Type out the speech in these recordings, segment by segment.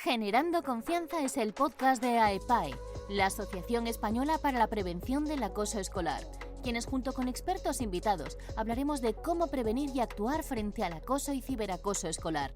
Generando Confianza es el podcast de AEPAE, la Asociación Española para la Prevención del Acoso Escolar, quienes junto con expertos invitados hablaremos de cómo prevenir y actuar frente al acoso y ciberacoso escolar.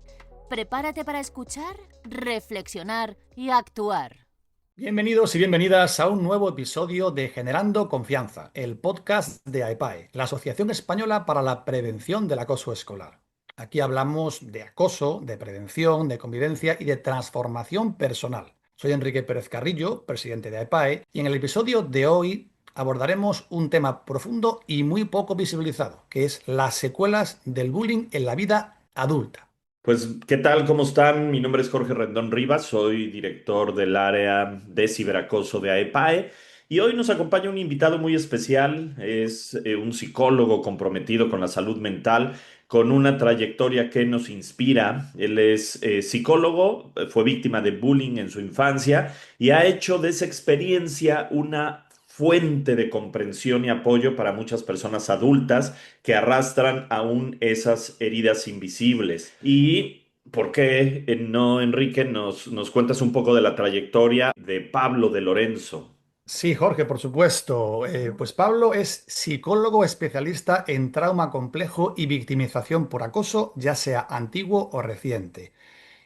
Prepárate para escuchar, reflexionar y actuar. Bienvenidos y bienvenidas a un nuevo episodio de Generando Confianza, el podcast de AEPAE, la Asociación Española para la Prevención del Acoso Escolar. Aquí hablamos de acoso, de prevención, de convivencia y de transformación personal. Soy Enrique Pérez Carrillo, presidente de AEPAE, y en el episodio de hoy abordaremos un tema profundo y muy poco visibilizado, que es las secuelas del bullying en la vida adulta. Pues, ¿qué tal? ¿Cómo están? Mi nombre es Jorge Rendón Rivas, soy director del área de ciberacoso de AEPAE y hoy nos acompaña un invitado muy especial, es un psicólogo comprometido con la salud mental, con una trayectoria que nos inspira. Él es psicólogo, fue víctima de bullying en su infancia y ha hecho de esa experiencia una fuente de comprensión y apoyo para muchas personas adultas que arrastran aún esas heridas invisibles. ¿Y por qué no, Enrique, nos cuentas un poco de la trayectoria de Pablo de Lorenzo? Sí, Jorge, por supuesto. Pues Pablo es psicólogo especialista en trauma complejo y victimización por acoso, ya sea antiguo o reciente.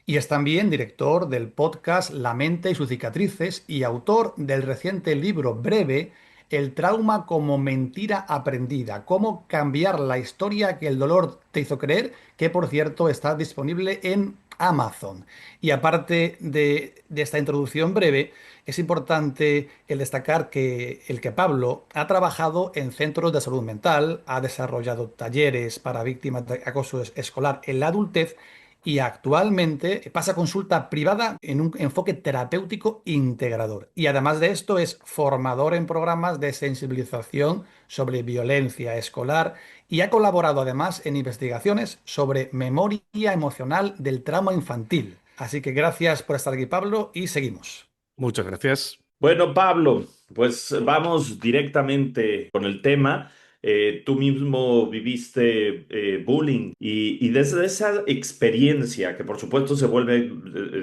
Y es también director del podcast La mente y sus cicatrices y autor del reciente libro breve El trauma como mentira aprendida, cómo cambiar la historia que el dolor te hizo creer, que por cierto está disponible en Amazon. Y aparte de esta introducción breve, es importante el destacar que Pablo ha trabajado en centros de salud mental, ha desarrollado talleres para víctimas de acoso escolar en la adultez y actualmente pasa consulta privada en un enfoque terapéutico integrador. Y además de esto es formador en programas de sensibilización sobre violencia escolar y ha colaborado además en investigaciones sobre memoria emocional del trauma infantil. Así que gracias por estar aquí, Pablo, y seguimos. Muchas gracias. Bueno, Pablo, pues vamos directamente con el tema. Tú mismo viviste bullying y desde esa experiencia, que por supuesto se vuelve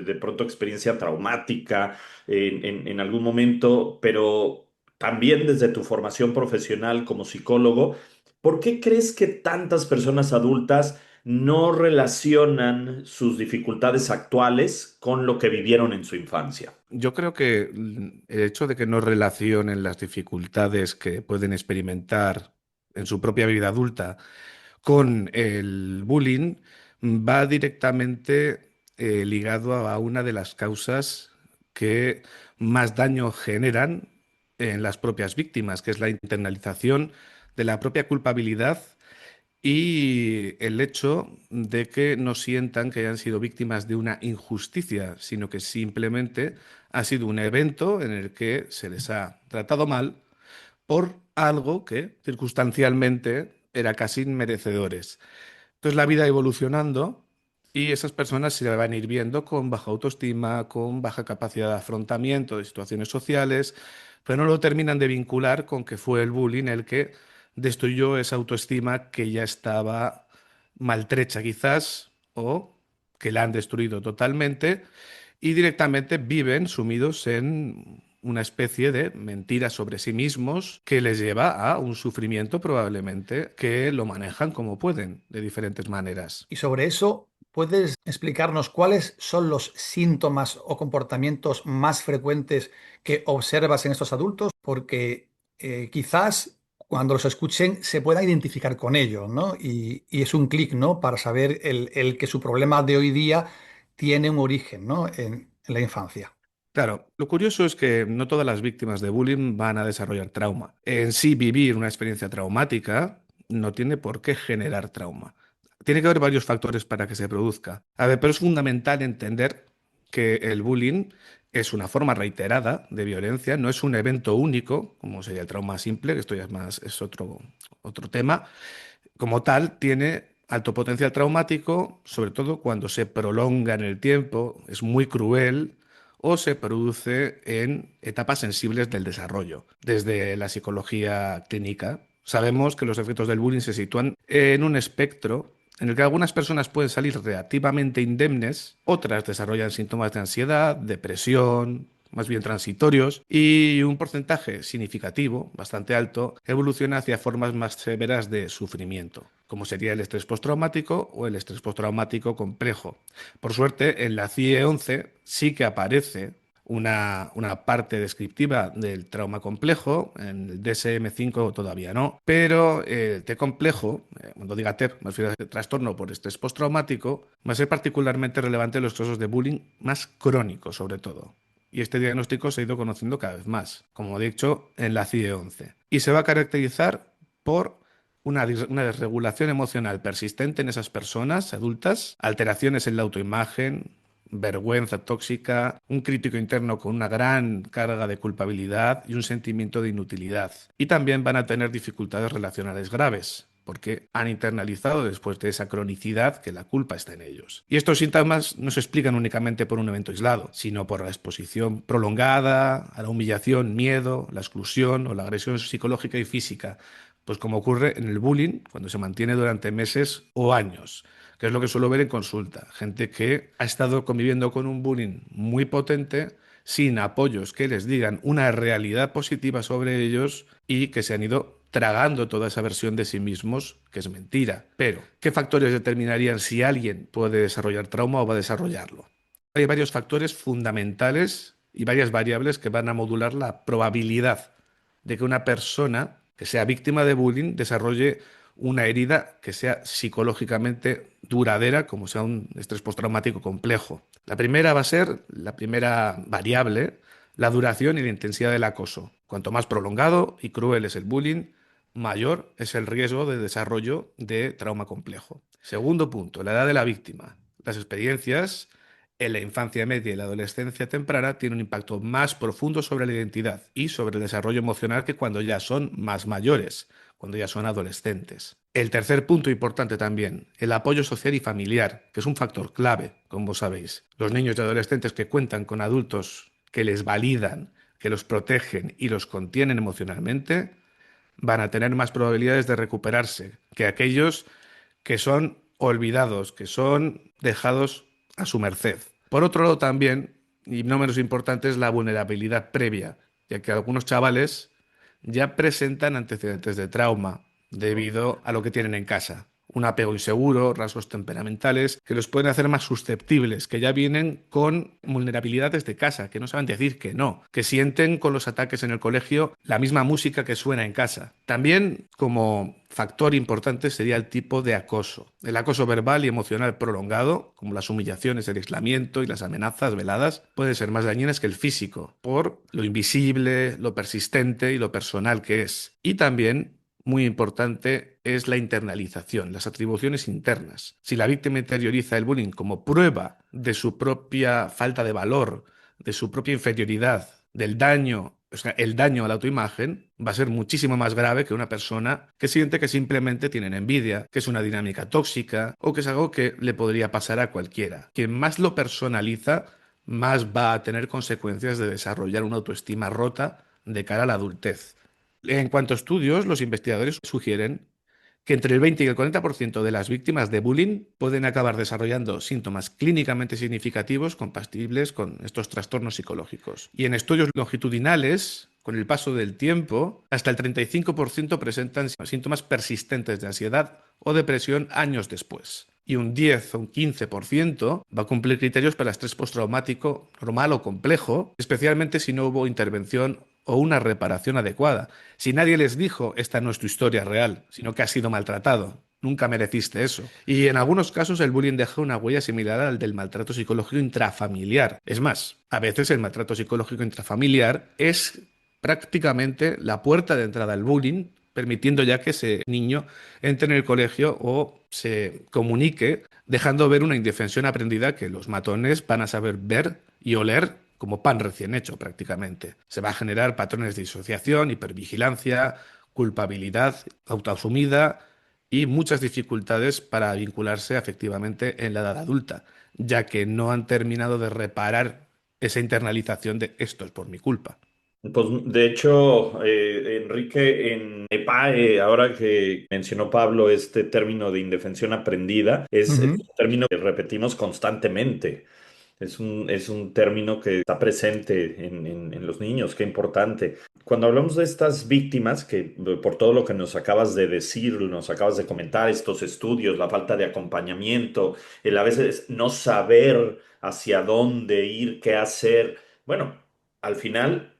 de pronto experiencia traumática en algún momento, pero también desde tu formación profesional como psicólogo, ¿por qué crees que tantas personas adultas no relacionan sus dificultades actuales con lo que vivieron en su infancia? Yo creo que el hecho de que no relacionen las dificultades que pueden experimentar en su propia vida adulta con el bullying va directamente ligado a una de las causas que más daño generan en las propias víctimas, que es la internalización de la propia culpabilidad y el hecho de que no sientan que hayan sido víctimas de una injusticia, sino que simplemente ha sido un evento en el que se les ha tratado mal por algo que circunstancialmente era casi inmerecedores. Entonces la vida evolucionando y esas personas se van a ir viendo con baja autoestima, con baja capacidad de afrontamiento de situaciones sociales, pero no lo terminan de vincular con que fue el bullying el que destruyó esa autoestima que ya estaba maltrecha quizás o que la han destruido totalmente y directamente viven sumidos en una especie de mentira sobre sí mismos que les lleva a un sufrimiento probablemente que lo manejan como pueden, de diferentes maneras. Y sobre eso, ¿puedes explicarnos cuáles son los síntomas o comportamientos más frecuentes que observas en estos adultos? Porque quizás cuando los escuchen se puedan identificar con ellos, ¿no? Y es un clic, ¿no? Para saber el que su problema de hoy día tiene un origen, ¿no? En la infancia. Claro, lo curioso es que no todas las víctimas de bullying van a desarrollar trauma. En sí, vivir una experiencia traumática no tiene por qué generar trauma. Tiene que haber varios factores para que se produzca. A ver, pero es fundamental entender que el bullying es una forma reiterada de violencia, no es un evento único, como sería el trauma simple, que esto ya es otro tema. Como tal, tiene alto potencial traumático, sobre todo cuando se prolonga en el tiempo, es muy cruel o se produce en etapas sensibles del desarrollo. Desde la psicología clínica sabemos que los efectos del bullying se sitúan en un espectro en el que algunas personas pueden salir relativamente indemnes, otras desarrollan síntomas de ansiedad, depresión, más bien transitorios, y un porcentaje significativo, bastante alto, evoluciona hacia formas más severas de sufrimiento, como sería el estrés postraumático o el estrés postraumático complejo. Por suerte, en la CIE-11 sí que aparece una parte descriptiva del trauma complejo, en el DSM-5 todavía no, pero el T complejo, cuando diga TEP, me refiero a trastorno por estrés postraumático, va a ser particularmente relevante en los casos de bullying más crónicos, sobre todo. Y este diagnóstico se ha ido conociendo cada vez más, como he dicho, en la CIE-11. Y se va a caracterizar por una desregulación emocional persistente en esas personas adultas, alteraciones en la autoimagen, vergüenza tóxica, un crítico interno con una gran carga de culpabilidad y un sentimiento de inutilidad. Y también van a tener dificultades relacionales graves, porque han internalizado después de esa cronicidad que la culpa está en ellos. Y estos síntomas no se explican únicamente por un evento aislado, sino por la exposición prolongada a la humillación, miedo, la exclusión o la agresión psicológica y física, pues como ocurre en el bullying cuando se mantiene durante meses o años, que es lo que suelo ver en consulta. Gente que ha estado conviviendo con un bullying muy potente, sin apoyos que les digan una realidad positiva sobre ellos y que se han ido tragando toda esa versión de sí mismos, que es mentira. Pero, ¿qué factores determinarían si alguien puede desarrollar trauma o va a desarrollarlo? Hay varios factores fundamentales y varias variables que van a modular la probabilidad de que una persona que sea víctima de bullying desarrolle una herida que sea psicológicamente duradera, como sea un estrés postraumático complejo. La primera va a ser, la primera variable, la duración y la intensidad del acoso. Cuanto más prolongado y cruel es el bullying, mayor es el riesgo de desarrollo de trauma complejo. Segundo punto, la edad de la víctima. Las experiencias en la infancia media y la adolescencia temprana tienen un impacto más profundo sobre la identidad y sobre el desarrollo emocional que cuando ya son más mayores, cuando ya son adolescentes. El tercer punto importante también, el apoyo social y familiar, que es un factor clave, como sabéis. Los niños y adolescentes que cuentan con adultos que les validan, que los protegen y los contienen emocionalmente, van a tener más probabilidades de recuperarse que aquellos que son olvidados, que son dejados a su merced. Por otro lado también, y no menos importante, es la vulnerabilidad previa, ya que algunos chavales ya presentan antecedentes de trauma debido a lo que tienen en casa. Un apego inseguro, rasgos temperamentales que los pueden hacer más susceptibles, que ya vienen con vulnerabilidades de casa, que no saben decir que no, que sienten con los ataques en el colegio la misma música que suena en casa. También, como factor importante, sería el tipo de acoso. El acoso verbal y emocional prolongado, como las humillaciones, el aislamiento y las amenazas veladas, pueden ser más dañinas que el físico, por lo invisible, lo persistente y lo personal que es. Y también muy importante es la internalización, las atribuciones internas. Si la víctima interioriza el bullying como prueba de su propia falta de valor, de su propia inferioridad, del daño, o sea, el daño a la autoimagen, va a ser muchísimo más grave que una persona que siente que simplemente tienen envidia, que es una dinámica tóxica o que es algo que le podría pasar a cualquiera. Quien más lo personaliza, más va a tener consecuencias de desarrollar una autoestima rota de cara a la adultez. En cuanto a estudios, los investigadores sugieren que entre el 20 y el 40% de las víctimas de bullying pueden acabar desarrollando síntomas clínicamente significativos compatibles con estos trastornos psicológicos. Y en estudios longitudinales, con el paso del tiempo, hasta el 35% presentan síntomas persistentes de ansiedad o depresión años después. Y un 10 o un 15% va a cumplir criterios para estrés postraumático normal o complejo, especialmente si no hubo intervención o una reparación adecuada. Si nadie les dijo, esta no es tu historia real, sino que has sido maltratado, nunca mereciste eso. Y en algunos casos el bullying deja una huella similar al del maltrato psicológico intrafamiliar. Es más, a veces el maltrato psicológico intrafamiliar es prácticamente la puerta de entrada al bullying, permitiendo ya que ese niño entre en el colegio o se comunique, dejando ver una indefensión aprendida que los matones van a saber ver y oler como pan recién hecho prácticamente. Se va a generar patrones de disociación, hipervigilancia, culpabilidad autoasumida y muchas dificultades para vincularse afectivamente en la edad adulta, ya que no han terminado de reparar esa internalización de esto es por mi culpa. Pues de hecho, Enrique, en EPAE, ahora que mencionó Pablo este término de indefensión aprendida, es Ujú. un término que repetimos constantemente. Es un término que está presente en los niños, qué importante. Cuando hablamos de estas víctimas, que por todo lo que nos acabas de decir, nos acabas de comentar, estos estudios, la falta de acompañamiento, el a veces no saber hacia dónde ir, qué hacer, bueno, al final,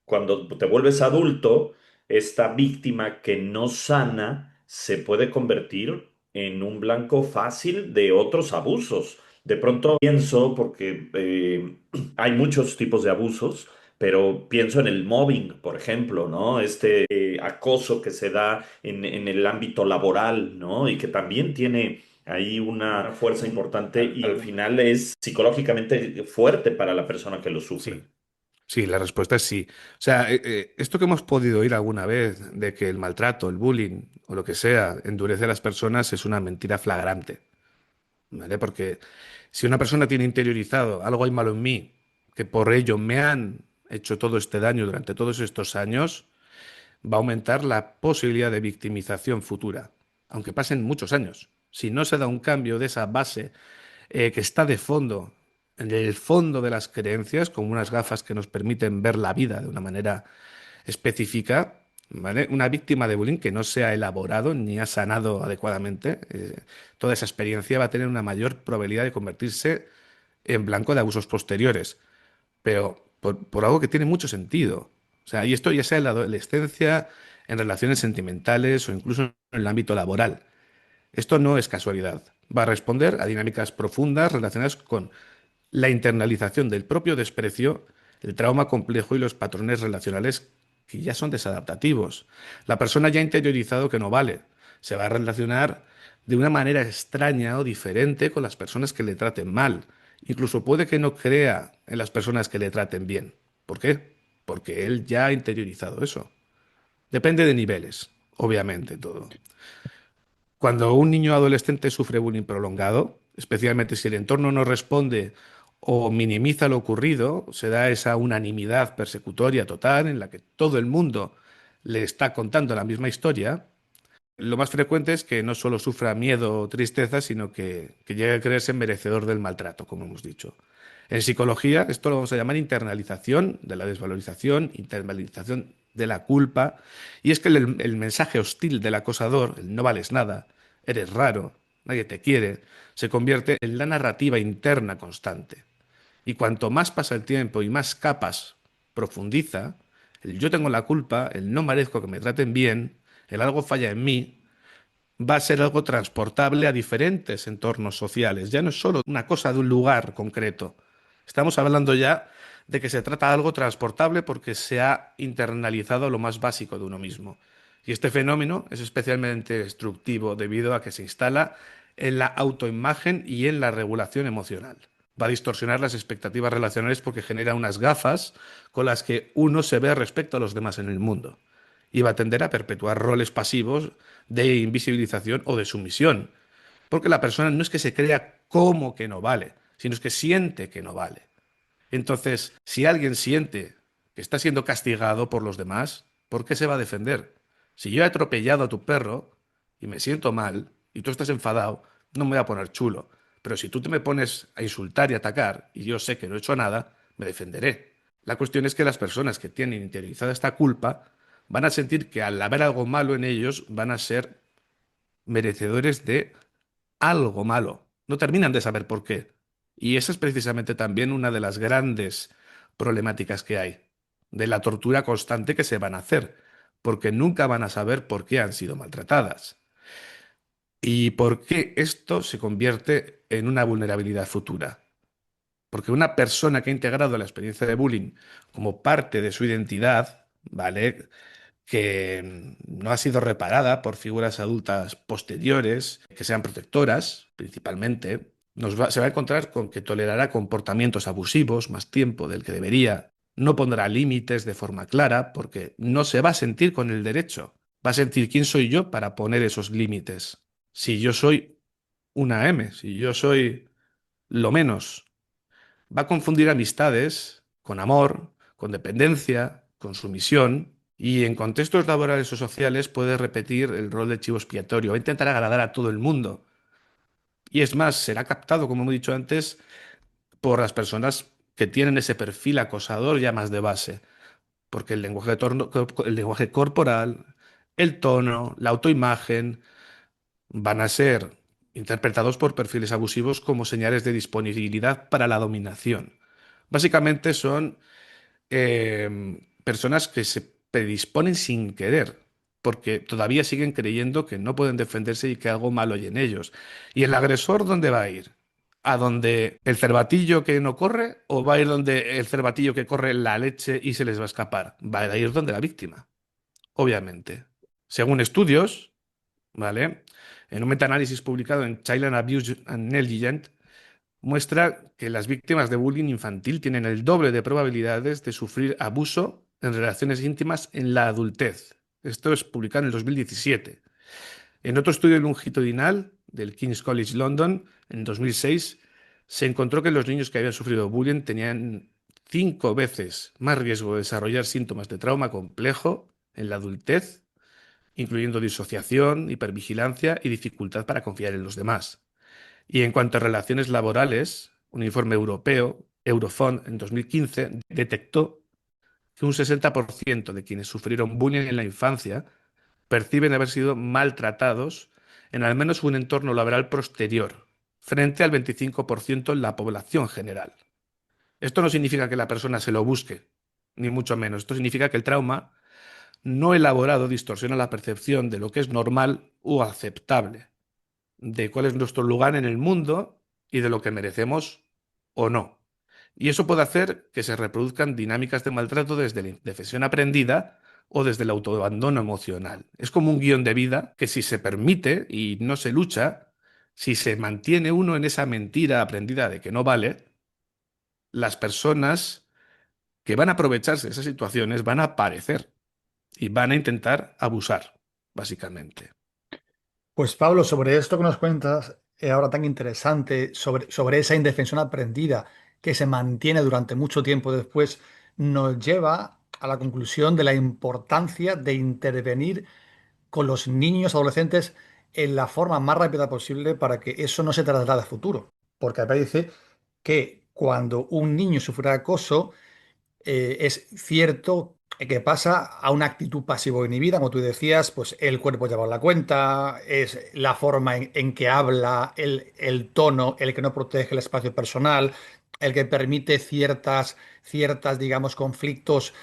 cuando te vuelves adulto, esta víctima que no sana se puede convertir en un blanco fácil de otros abusos. De pronto pienso, porque hay muchos tipos de abusos, pero pienso en el mobbing, por ejemplo, ¿no? Este acoso que se da en el ámbito laboral, ¿no? Y que también tiene ahí una fuerza importante y al final es psicológicamente fuerte para la persona que lo sufre. Sí, sí, la respuesta es sí. O sea, esto que hemos podido oír alguna vez de que el maltrato, el bullying o lo que sea endurece a las personas es una mentira flagrante, ¿vale? Porque si una persona tiene interiorizado algo hay malo en mí, que por ello me han hecho todo este daño durante todos estos años, va a aumentar la posibilidad de victimización futura, aunque pasen muchos años. Si no se da un cambio de esa base que está de fondo, en el fondo de las creencias, como unas gafas que nos permiten ver la vida de una manera específica, ¿vale? Una víctima de bullying que no se ha elaborado ni ha sanado adecuadamente, toda esa experiencia va a tener una mayor probabilidad de convertirse en blanco de abusos posteriores, pero por algo que tiene mucho sentido. O sea, y esto ya sea en la adolescencia, en relaciones sentimentales o incluso en el ámbito laboral. Esto no es casualidad. Va a responder a dinámicas profundas relacionadas con la internalización del propio desprecio, el trauma complejo y los patrones relacionales que ya son desadaptativos. La persona ya ha interiorizado que no vale. Se va a relacionar de una manera extraña o diferente con las personas que le traten mal. Incluso puede que no crea en las personas que le traten bien. ¿Por qué? Porque él ya ha interiorizado eso. Depende de niveles, obviamente, todo. Cuando un niño adolescente sufre bullying prolongado, especialmente si el entorno no responde o minimiza lo ocurrido, se da esa unanimidad persecutoria total en la que todo el mundo le está contando la misma historia. Lo más frecuente es que no solo sufra miedo o tristeza, sino que llegue a creerse merecedor del maltrato, como hemos dicho. En psicología, esto lo vamos a llamar internalización de la desvalorización, internalización de la culpa. Y es que el mensaje hostil del acosador, el no vales nada, eres raro, nadie te quiere, se convierte en la narrativa interna constante. Y cuanto más pasa el tiempo y más capas profundiza, el yo tengo la culpa, el no merezco que me traten bien, el algo falla en mí, va a ser algo transportable a diferentes entornos sociales. Ya no es solo una cosa de un lugar concreto. Estamos hablando ya de que se trata de algo transportable porque se ha internalizado lo más básico de uno mismo. Y este fenómeno es especialmente destructivo debido a que se instala en la autoimagen y en la regulación emocional. Va a distorsionar las expectativas relacionales porque genera unas gafas con las que uno se ve respecto a los demás en el mundo y va a tender a perpetuar roles pasivos de invisibilización o de sumisión. Porque la persona no es que se crea como que no vale, sino es que siente que no vale. Entonces, si alguien siente que está siendo castigado por los demás, ¿por qué se va a defender? Si yo he atropellado a tu perro y me siento mal y tú estás enfadado, no me voy a poner chulo. Pero si tú te me pones a insultar y atacar y yo sé que no he hecho nada, me defenderé. La cuestión es que las personas que tienen interiorizada esta culpa van a sentir que al haber algo malo en ellos van a ser merecedores de algo malo. No terminan de saber por qué. Y esa es precisamente también una de las grandes problemáticas que hay, de la tortura constante que se van a hacer, porque nunca van a saber por qué han sido maltratadas y por qué esto se convierte en una vulnerabilidad futura. Porque una persona que ha integrado la experiencia de bullying como parte de su identidad, ¿vale? Que no ha sido reparada por figuras adultas posteriores, que sean protectoras, principalmente, se va a encontrar con que tolerará comportamientos abusivos más tiempo del que debería, no pondrá límites de forma clara, porque no se va a sentir con el derecho. Va a sentir quién soy yo para poner esos límites. Si yo soy una M, si yo soy lo menos, va a confundir amistades con amor, con dependencia, con su misión y en contextos laborales o sociales puede repetir el rol de chivo expiatorio, va a intentar agradar a todo el mundo. Y es más, será captado, como hemos dicho antes, por las personas que tienen ese perfil acosador ya más de base, porque el lenguaje corporal, el tono, la autoimagen van a ser interpretados por perfiles abusivos como señales de disponibilidad para la dominación. Básicamente son personas que se predisponen sin querer, porque todavía siguen creyendo que no pueden defenderse y que algo malo hay en ellos. ¿Y el agresor dónde va a ir? ¿A donde el cervatillo que no corre o va a ir donde el cervatillo que corre la leche y se les va a escapar? Va a ir donde la víctima, obviamente. Según estudios, ¿vale? En un metaanálisis publicado en Child Abuse and Negligence, muestra que las víctimas de bullying infantil tienen el doble de probabilidades de sufrir abuso en relaciones íntimas en la adultez. Esto es publicado en el 2017. En otro estudio longitudinal del King's College London, en 2006, se encontró que los niños que habían sufrido bullying tenían 5 veces más riesgo de desarrollar síntomas de trauma complejo en la adultez, incluyendo disociación, hipervigilancia y dificultad para confiar en los demás. Y en cuanto a relaciones laborales, un informe europeo, Eurofond, en 2015, detectó que un 60% de quienes sufrieron bullying en la infancia perciben haber sido maltratados en al menos un entorno laboral posterior, frente al 25% en la población general. Esto no significa que la persona se lo busque, ni mucho menos. Esto significa que el trauma no elaborado distorsiona la percepción de lo que es normal o aceptable, de cuál es nuestro lugar en el mundo y de lo que merecemos o no. Y eso puede hacer que se reproduzcan dinámicas de maltrato desde la indefensión aprendida o desde el autoabandono emocional. Es como un guión de vida que, si se permite y no se lucha, si se mantiene uno en esa mentira aprendida de que no vale, las personas que van a aprovecharse de esas situaciones van a aparecer y van a intentar abusar, básicamente. Pues Pablo, sobre esto que nos cuentas ahora tan interesante, sobre esa indefensión aprendida que se mantiene durante mucho tiempo después, nos lleva a la conclusión de la importancia de intervenir con los niños, adolescentes, en la forma más rápida posible para que eso no se traslade a futuro. Porque me parece que cuando un niño sufre acoso, es cierto que pasa a una actitud pasivo-inhibida, como tú decías, pues el cuerpo lleva la cuenta, es la forma en que habla, el tono, el que no protege el espacio personal, el que permite digamos, conflictos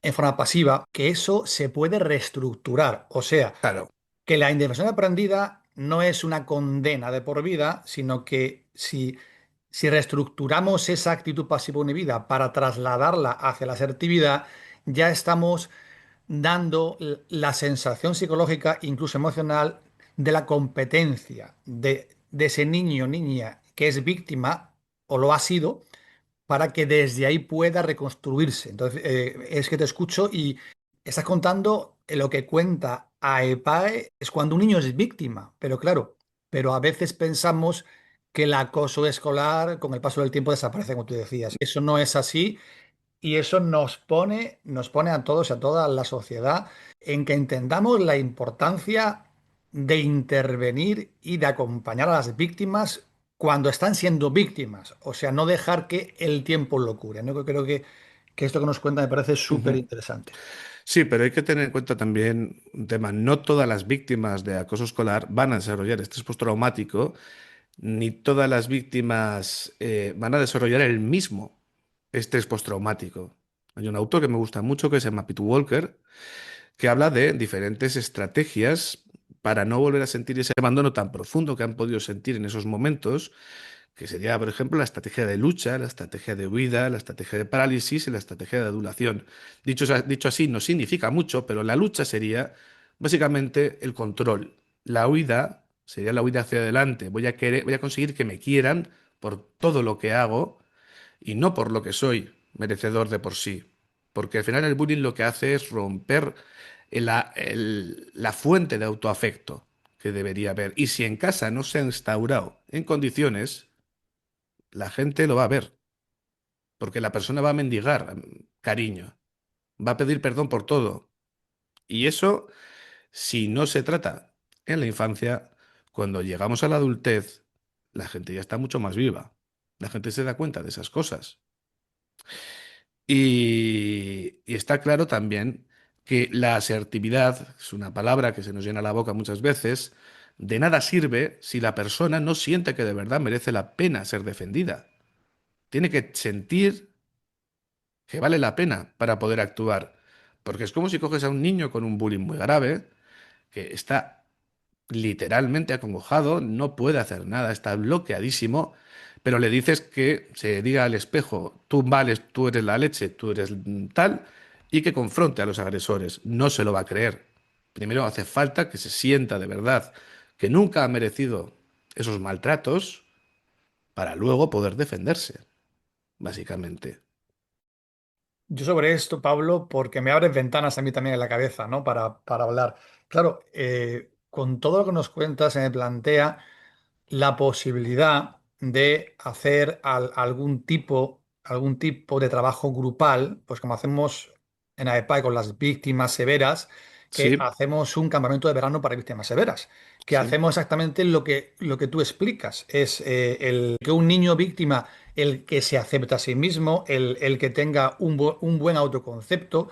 en forma pasiva, que eso se puede reestructurar. O sea, Claro, que la indefensión aprendida no es una condena de por vida, sino que si reestructuramos esa actitud pasivo-inhibida para trasladarla hacia la asertividad, ya estamos dando la sensación psicológica, incluso emocional, de la competencia de ese niño o niña que es víctima o lo ha sido, para que desde ahí pueda reconstruirse. Entonces, es que te escucho y estás contando lo que cuenta AEPAE es cuando un niño es víctima, pero claro, pero a veces pensamos que el acoso escolar con el paso del tiempo desaparece, como tú decías. Eso no es así y eso nos pone a todos y a toda la sociedad en que entendamos la importancia de intervenir y de acompañar a las víctimas cuando están siendo víctimas. O sea, no dejar que el tiempo lo cure, ¿no? Yo creo que esto que nos cuenta me parece súper ujú. interesante. Sí, pero hay que tener en cuenta también un tema. No todas las víctimas de acoso escolar van a desarrollar estrés postraumático, ni todas las víctimas van a desarrollar el mismo estrés postraumático. Hay un autor que me gusta mucho que se llama Peter Walker, que habla de diferentes estrategias para no volver a sentir ese abandono tan profundo que han podido sentir en esos momentos, que sería, por ejemplo, la estrategia de lucha, la estrategia de huida, la estrategia de parálisis y la estrategia de adulación. Dicho así, no significa mucho, pero la lucha sería básicamente el control. La huida sería la huida hacia adelante. Voy a conseguir que me quieran por todo lo que hago y no por lo que soy merecedor de por sí. Porque al final el bullying lo que hace es romper la fuente de autoafecto que debería haber. Y si en casa no se ha instaurado en condiciones, la gente lo va a ver, porque la persona va a mendigar cariño. va a pedir perdón por todo. Y eso, si no se trata en la infancia, cuando llegamos a la adultez, la gente ya está mucho más viva. La gente se da cuenta de esas cosas. Y está claro también que la asertividad, es una palabra que se nos llena la boca muchas veces, de nada sirve si la persona no siente que de verdad merece la pena ser defendida. Tiene que sentir que vale la pena para poder actuar. Porque es como si coges a un niño con un bullying muy grave, que está literalmente acongojado, no puede hacer nada, está bloqueadísimo, pero le dices que se diga al espejo, tú vales, tú eres la leche, tú eres tal, y que confronte a los agresores. No se lo va a creer. Primero hace falta que se sienta de verdad que nunca ha merecido esos maltratos para luego poder defenderse, básicamente. Yo sobre esto, Pablo, porque me abres ventanas a mí también en la cabeza, ¿no? Para hablar. Claro, con todo lo que nos cuentas, se me plantea la posibilidad de hacer algún tipo de trabajo grupal, pues como hacemos en AEPAE con las víctimas severas, que Sí, hacemos un campamento de verano para víctimas severas, que sí. hacemos exactamente lo que tú explicas, es el que un niño víctima, el que se acepta a sí mismo, el que tenga un buen autoconcepto,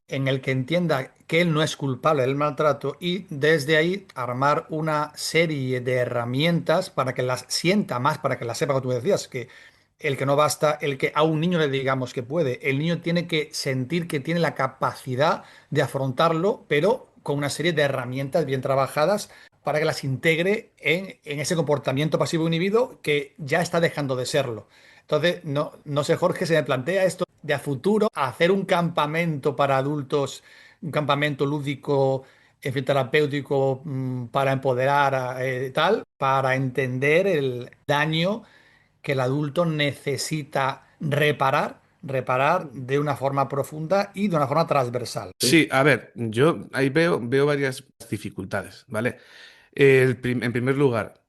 en el que entienda que él no es culpable del maltrato y desde ahí armar una serie de herramientas para que las sienta más, para que las sepa, como tú decías, que el que no basta, el que a un niño le digamos que puede, el niño tiene que sentir que tiene la capacidad de afrontarlo, pero con una serie de herramientas bien trabajadas para que las integre en ese comportamiento pasivo inhibido que ya está dejando de serlo. Entonces, no sé, Jorge, se me plantea esto de a futuro hacer un campamento para adultos, un campamento lúdico, en fin, terapéutico, para empoderar tal, para entender el daño que el adulto necesita reparar de una forma profunda y de una forma transversal. Sí, a ver, yo ahí veo varias dificultades, ¿vale? En primer lugar,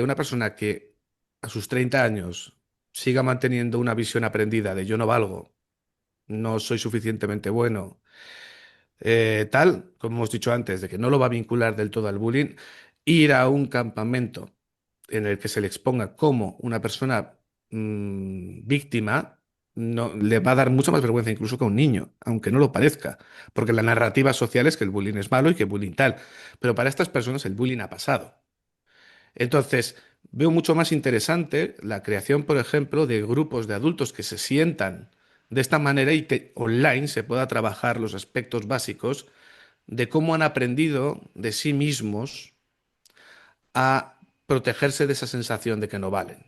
una persona que a sus 30 años siga manteniendo una visión aprendida de yo no valgo, no soy suficientemente bueno, tal, como hemos dicho antes, de que no lo va a vincular del todo al bullying, ir a un campamento en el que se le exponga como una persona víctima, no, le va a dar mucha más vergüenza incluso que a un niño, aunque no lo parezca, porque la narrativa social es que el bullying es malo y que el bullying tal, pero para estas personas el bullying ha pasado. Entonces, veo mucho más interesante la creación, por ejemplo, de grupos de adultos que se sientan de esta manera y que online se pueda trabajar los aspectos básicos de cómo han aprendido de sí mismos a protegerse de esa sensación de que no valen,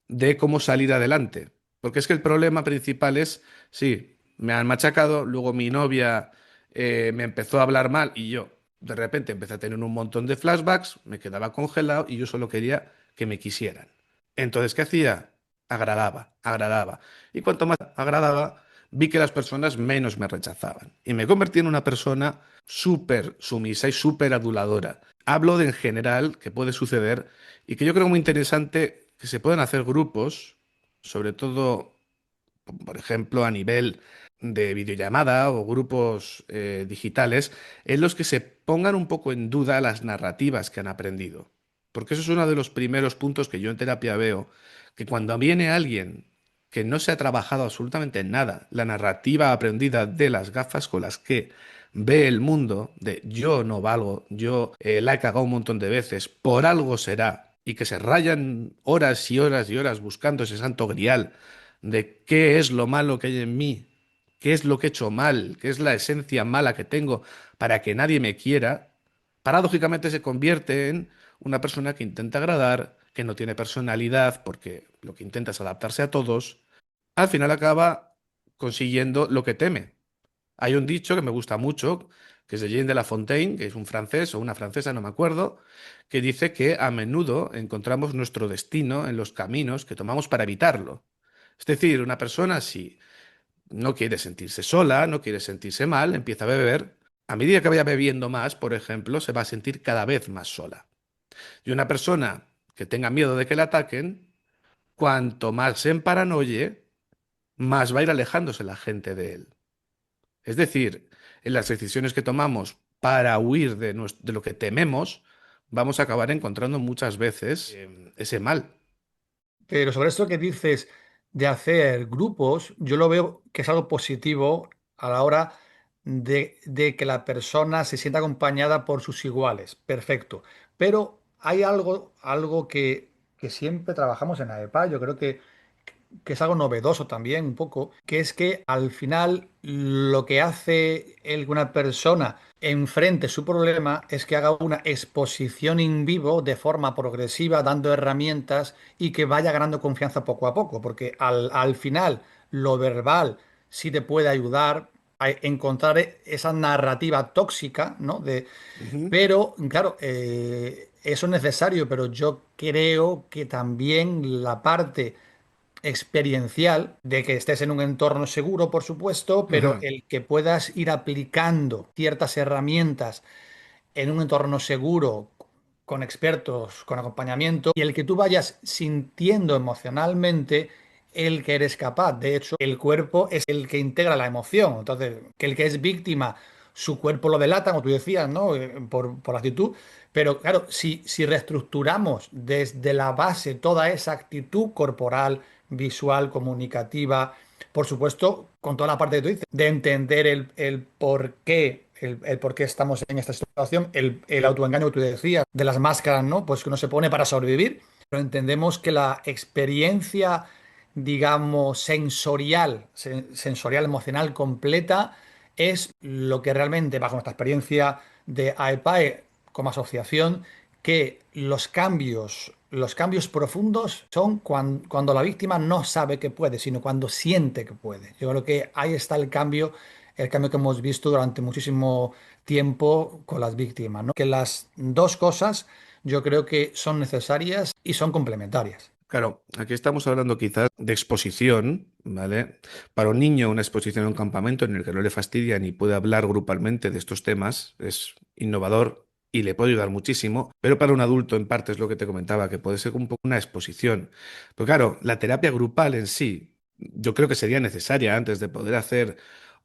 de cómo salir adelante. Porque es que el problema principal es, sí, me han machacado, luego mi novia me empezó a hablar mal y yo de repente empecé a tener un montón de flashbacks, me quedaba congelado y yo solo quería que me quisieran. Entonces, ¿qué hacía? Agradaba, agradaba. Y cuanto más agradaba, vi que las personas menos me rechazaban. Y me convertí en una persona súper sumisa y súper aduladora. Hablo de en general que puede suceder y que yo creo muy interesante que se puedan hacer grupos, sobre todo, por ejemplo, a nivel de videollamada o grupos digitales, en los que se pongan un poco en duda las narrativas que han aprendido. Porque eso es uno de los primeros puntos que yo en terapia veo, que cuando viene alguien que no se ha trabajado absolutamente en nada, la narrativa aprendida de las gafas con las que ve el mundo, de yo no valgo, yo la he cagado un montón de veces, por algo será, y que se rayan horas y horas y horas buscando ese santo grial de qué es lo malo que hay en mí, qué es lo que he hecho mal, qué es la esencia mala que tengo para que nadie me quiera, paradójicamente se convierte en una persona que intenta agradar, que no tiene personalidad porque lo que intenta es adaptarse a todos, al final acaba consiguiendo lo que teme. Hay un dicho que me gusta mucho, que es de Jean de La Fontaine, que es un francés o una francesa, no me acuerdo, que dice que a menudo encontramos nuestro destino en los caminos que tomamos para evitarlo. Es decir, una persona si no quiere sentirse sola, no quiere sentirse mal, empieza a beber. A medida que vaya bebiendo más, por ejemplo, se va a sentir cada vez más sola. Y una persona que tenga miedo de que le ataquen, cuanto más se emparanoie, más va a ir alejándose la gente de él. Es decir, en las decisiones que tomamos para huir de lo que tememos, vamos a acabar encontrando muchas veces ese mal. Pero sobre esto que dices de hacer grupos, yo lo veo que es algo positivo a la hora de que la persona se sienta acompañada por sus iguales. Perfecto. Pero hay algo que siempre trabajamos en AEPA. Yo creo que es algo novedoso también un poco, que es que al final lo que hace una persona enfrente su problema es que haga una exposición en vivo de forma progresiva, dando herramientas y que vaya ganando confianza poco a poco, porque al final lo verbal sí te puede ayudar a encontrar esa narrativa tóxica, ¿no? Ujú. Pero, claro, eso es necesario, pero yo creo que también la parte experiencial de que estés en un entorno seguro, por supuesto, pero Ajá. el que puedas ir aplicando ciertas herramientas en un entorno seguro, con expertos, con acompañamiento, y el que tú vayas sintiendo emocionalmente el que eres capaz. De hecho, el cuerpo es el que integra la emoción. Entonces, que el que es víctima, su cuerpo lo delata, como tú decías, ¿no? Por la actitud. Pero claro, si reestructuramos desde la base toda esa actitud corporal, visual, comunicativa, por supuesto, con toda la parte que tú dices, de entender el por qué, el por qué estamos en esta situación, el autoengaño que tú decías, de las máscaras, ¿no? Pues que uno se pone para sobrevivir, pero entendemos que la experiencia, digamos, sensorial, emocional completa, es lo que realmente, bajo nuestra experiencia de AEPAE como asociación, que los cambios profundos son cuando la víctima no sabe que puede, sino cuando siente que puede. Yo creo que ahí está el cambio que hemos visto durante muchísimo tiempo con las víctimas, ¿no? Que las dos cosas yo creo que son necesarias y son complementarias. Claro, aquí estamos hablando quizás de exposición, ¿vale? Para un niño, una exposición en un campamento en el que no le fastidian y puede hablar grupalmente de estos temas es innovador y le puede ayudar muchísimo, pero para un adulto, en parte es lo que te comentaba, que puede ser un poco una exposición. Pero claro, la terapia grupal en sí, yo creo que sería necesaria antes de poder hacer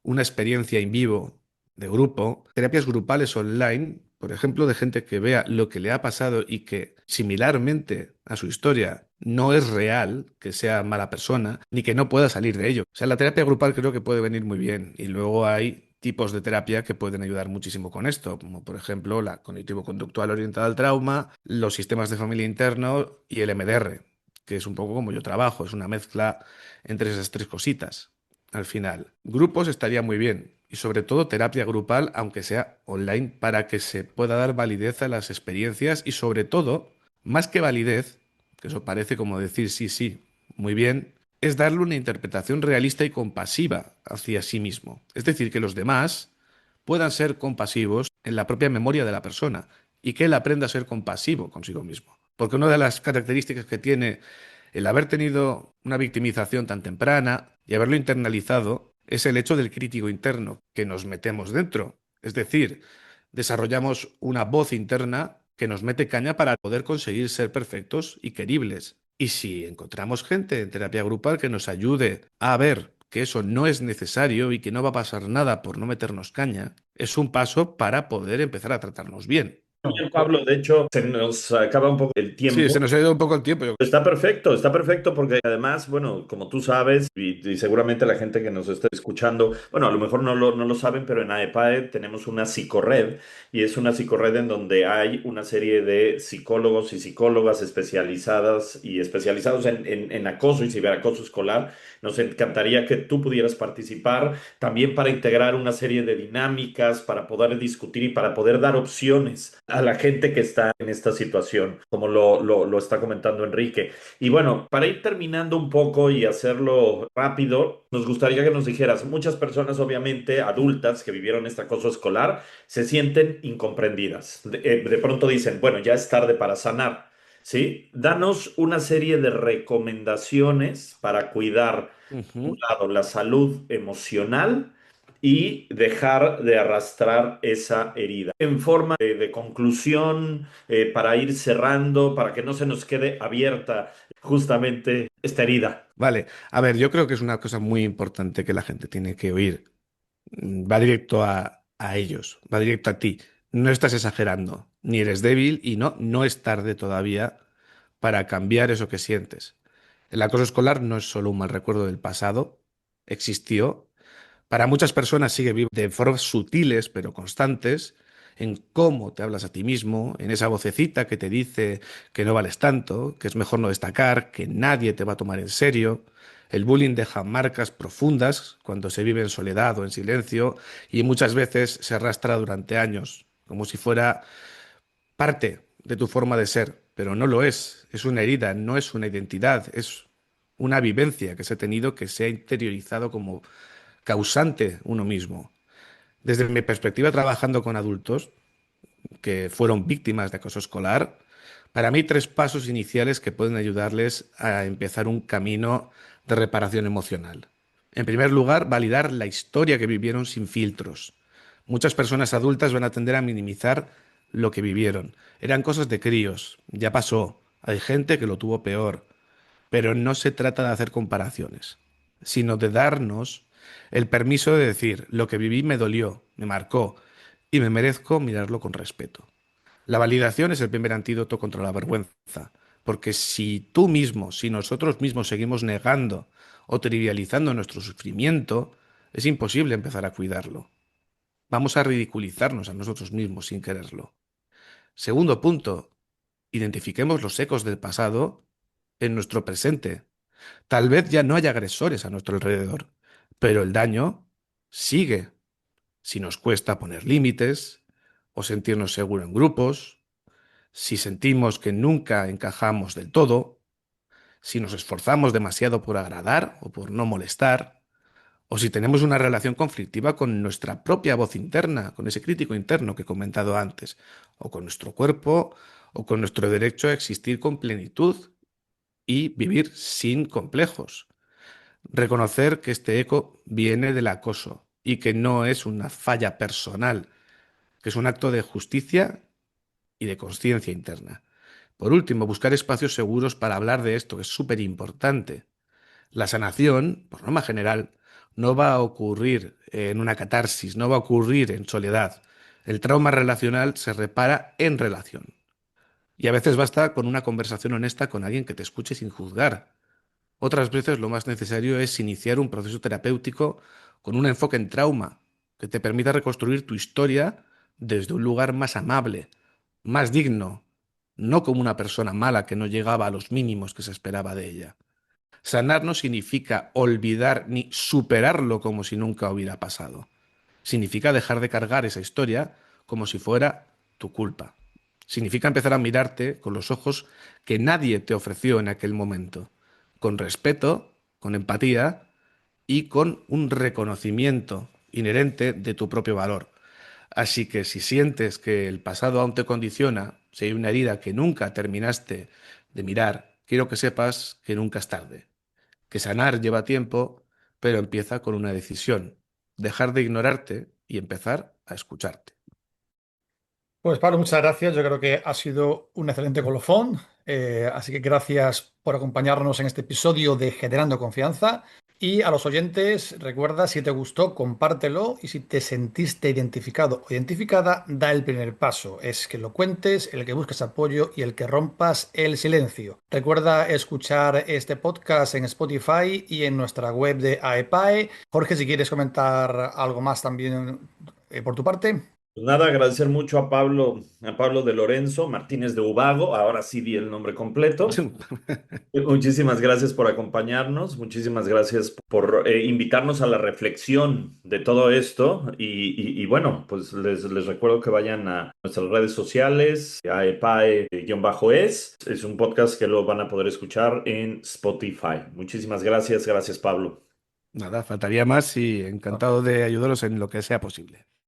una experiencia en vivo de grupo, terapias grupales online, por ejemplo, de gente que vea lo que le ha pasado y que, similarmente a su historia, no es real, que sea mala persona, ni que no pueda salir de ello. O sea, la terapia grupal creo que puede venir muy bien. Y luego hay tipos de terapia que pueden ayudar muchísimo con esto, como por ejemplo la cognitivo-conductual orientada al trauma, los sistemas de familia interno y el MDR, que es un poco como yo trabajo, es una mezcla entre esas tres cositas. Al final, grupos estaría muy bien y sobre todo terapia grupal, aunque sea online, para que se pueda dar validez a las experiencias y sobre todo, más que validez, que eso parece como decir sí, sí, muy bien, es darle una interpretación realista y compasiva hacia sí mismo. Es decir, que los demás puedan ser compasivos en la propia memoria de la persona y que él aprenda a ser compasivo consigo mismo. Porque una de las características que tiene el haber tenido una victimización tan temprana y haberlo internalizado es el hecho del crítico interno que nos metemos dentro. Es decir, desarrollamos una voz interna que nos mete caña para poder conseguir ser perfectos y queribles. Y si encontramos gente en terapia grupal que nos ayude a ver que eso no es necesario y que no va a pasar nada por no meternos caña, es un paso para poder empezar a tratarnos bien. Bien, Pablo, de hecho, se nos acaba un poco el Sí, se tiempo. nos ha ido un poco el tiempo. Está perfecto porque además, bueno, como tú sabes y seguramente la gente que nos está escuchando, bueno, a lo mejor no lo saben, pero en AEPAE tenemos una psicorred y es una psicorred en donde hay una serie de psicólogos y psicólogas especializadas y especializados en acoso y ciberacoso escolar. Nos encantaría que tú pudieras participar también para integrar una serie de dinámicas, para poder discutir y para poder dar opciones a la gente que está en esta situación, como lo está comentando Enrique. Y bueno, para ir terminando un poco y hacerlo rápido, nos gustaría que nos dijeras, muchas personas obviamente adultas que vivieron este acoso escolar se sienten incomprendidas. De pronto dicen, bueno, ya es tarde para sanar. ¿Sí? Danos una serie de recomendaciones para cuidar, por un Ujú. lado, la salud emocional y dejar de arrastrar esa herida. En forma de conclusión, para ir cerrando, para que no se nos quede abierta justamente esta herida. Vale, a ver, yo creo que es una cosa muy importante que la gente tiene que oír. Va directo a ellos, va directo a ti. No estás exagerando, ni eres débil y no es tarde todavía para cambiar eso que sientes. El acoso escolar no es solo un mal recuerdo del pasado, existió. Para muchas personas sigue vivo de formas sutiles pero constantes en cómo te hablas a ti mismo, en esa vocecita que te dice que no vales tanto, que es mejor no destacar, que nadie te va a tomar en serio. El bullying deja marcas profundas cuando se vive en soledad o en silencio y muchas veces se arrastra durante años, como si fuera parte de tu forma de ser, pero no lo es. Es una herida, no es una identidad, es una vivencia que se ha tenido que se ha interiorizado como causante uno mismo. Desde mi perspectiva trabajando con adultos que fueron víctimas de acoso escolar, para mí tres pasos iniciales que pueden ayudarles a empezar un camino de reparación emocional. En primer lugar, validar la historia que vivieron sin filtros. Muchas personas adultas van a tender a minimizar lo que vivieron. Eran cosas de críos, ya pasó, hay gente que lo tuvo peor, pero no se trata de hacer comparaciones, sino de darnos el permiso de decir, lo que viví me dolió, me marcó, y me merezco mirarlo con respeto. La validación es el primer antídoto contra la vergüenza, porque si tú mismo, si nosotros mismos seguimos negando o trivializando nuestro sufrimiento, es imposible empezar a cuidarlo. Vamos a ridiculizarnos a nosotros mismos sin quererlo. Segundo punto, identifiquemos los ecos del pasado en nuestro presente. Tal vez ya no haya agresores a nuestro alrededor, pero el daño sigue. Si nos cuesta poner límites o sentirnos seguros en grupos, si sentimos que nunca encajamos del todo, si nos esforzamos demasiado por agradar o por no molestar, o si tenemos una relación conflictiva con nuestra propia voz interna, con ese crítico interno que he comentado antes, o con nuestro cuerpo, o con nuestro derecho a existir con plenitud y vivir sin complejos. Reconocer que este eco viene del acoso y que no es una falla personal, que es un acto de justicia y de conciencia interna. Por último, buscar espacios seguros para hablar de esto, que es súper importante. La sanación, por norma general, no va a ocurrir en una catarsis, no va a ocurrir en soledad. El trauma relacional se repara en relación. Y a veces basta con una conversación honesta con alguien que te escuche sin juzgar. Otras veces lo más necesario es iniciar un proceso terapéutico con un enfoque en trauma, que te permita reconstruir tu historia desde un lugar más amable, más digno, no como una persona mala que no llegaba a los mínimos que se esperaba de ella. Sanar no significa olvidar ni superarlo como si nunca hubiera pasado. Significa dejar de cargar esa historia como si fuera tu culpa. Significa empezar a mirarte con los ojos que nadie te ofreció en aquel momento, con respeto, con empatía y con un reconocimiento inherente de tu propio valor. Así que si sientes que el pasado aún te condiciona, si hay una herida que nunca terminaste de mirar, quiero que sepas que nunca es tarde, que sanar lleva tiempo, pero empieza con una decisión, dejar de ignorarte y empezar a escucharte. Pues Pablo, muchas gracias. Yo creo que ha sido un excelente colofón. Así que gracias por acompañarnos en este episodio de Generando Confianza. Y a los oyentes, recuerda, si te gustó, compártelo. Y si te sentiste identificado o identificada, da el primer paso. Es que lo cuentes, el que busques apoyo y el que rompas el silencio. Recuerda escuchar este podcast en Spotify y en nuestra web de AEPAE. Jorge, si quieres comentar algo más también por tu parte. Pues nada, agradecer mucho a Pablo de Lorenzo Martínez de Ubago, ahora sí di el nombre completo. Muchísimas gracias por acompañarnos, muchísimas gracias por invitarnos a la reflexión de todo esto bueno, pues les recuerdo que vayan a nuestras redes sociales, a epae-es un podcast que lo van a poder escuchar en Spotify. Muchísimas gracias, gracias Pablo. Nada, faltaría más y encantado de ayudaros en lo que sea posible.